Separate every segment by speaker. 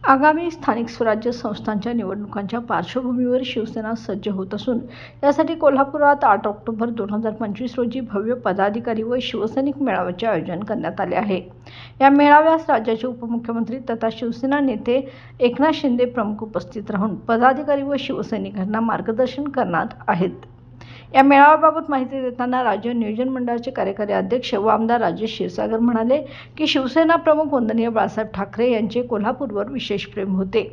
Speaker 1: आगामी स्थानिक स्वराज्य संस्थांच्या निवडणुकांच्या पार्श्वभूमीवर शिवसेना सज्ज होत असून यासाठी कोल्हापुरात 8 ऑक्टोबर 2025 रोजी भव्य पदाधिकारी व शिवसैनिक मेळाव्याचे आयोजन करण्यात आले आहे। या मेळाव्यास राज्याचे उपमुख्यमंत्री तथा शिवसेना नेते एकनाथ शिंदे प्रमुख उपस्थित राहून पदाधिकारी व शिवसैनिकांना मार्गदर्शन करणार आहेत। या मेळाव्याबाबत माहिती देताना राज्य नियोजन मंडळाचे कार्यकारी अध्यक्ष व आमदार राजेश क्षीरसागर म्हणाले की शिवसेना प्रमुख वंदनीय बाळासाहेब ठाकरे यांचे कोल्हापूरवर विशेष प्रेम होते।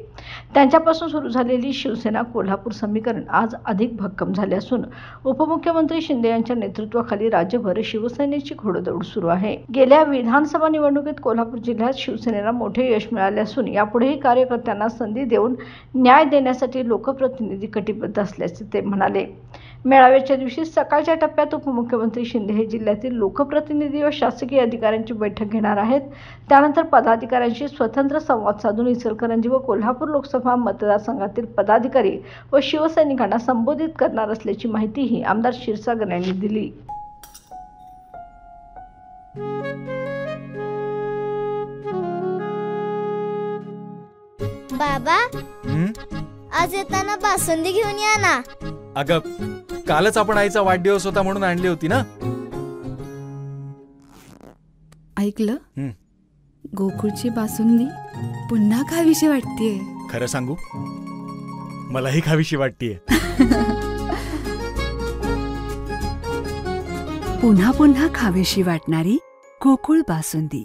Speaker 1: त्यांच्यापासून सुरू झालेली शिवसेना कोल्हापूर समीकरण आज अधिक भक्कम झाले असून उपमुख्यमंत्री शिंदे यांच्या नेतृत्वाखाली राज्यभर शिवसेनेची घोडदौड सुरू आहे। गेल्या विधानसभा निवडणुकीत कोल्हापूर जिल्ह्यात शिवसेनेला मोठे यश मिळाले असून यापुढेही कार्यकर्त्यांना संधी देऊन न्याय देण्यासाठी लोकप्रतिनिधी कटिबद्ध असल्याचे ते म्हणाले। मेळाव्याच्या दिवशी सकाळच्या टप्प्यात उपमुख्यमंत्री शिंदे हे जिल्ह्यातील लोकप्रतिनिधी व शासकीय अधिकाऱ्यांची बैठक घेणार आहेत। त्यानंतर पदाधिकाऱ्यांशी स्वतंत्र संवाद साधून इचलकरंजी व कोल्हापूर लोकसभा मतदारसंघातील पदाधिकारी व शिवसैनिकांना संबोधित करणार असल्याची माहितीही आमदार क्षीरसागर यांनी दिली।
Speaker 2: बाबा, आज येताना बासुंदी घेऊन या ना।
Speaker 3: अगं, कालच आपण आईचा वाढदिवस होता म्हणून आणली होती ना।
Speaker 4: ऐकलं, गोकुळची बासुंदी पुन्हा खावीशी वाटतेय।
Speaker 3: खरं सांगू, मलाही खावीशी वाटतेय।
Speaker 4: पुन्हा पुन्हा खावीशी वाटणारी गोकुळ बासुंदी।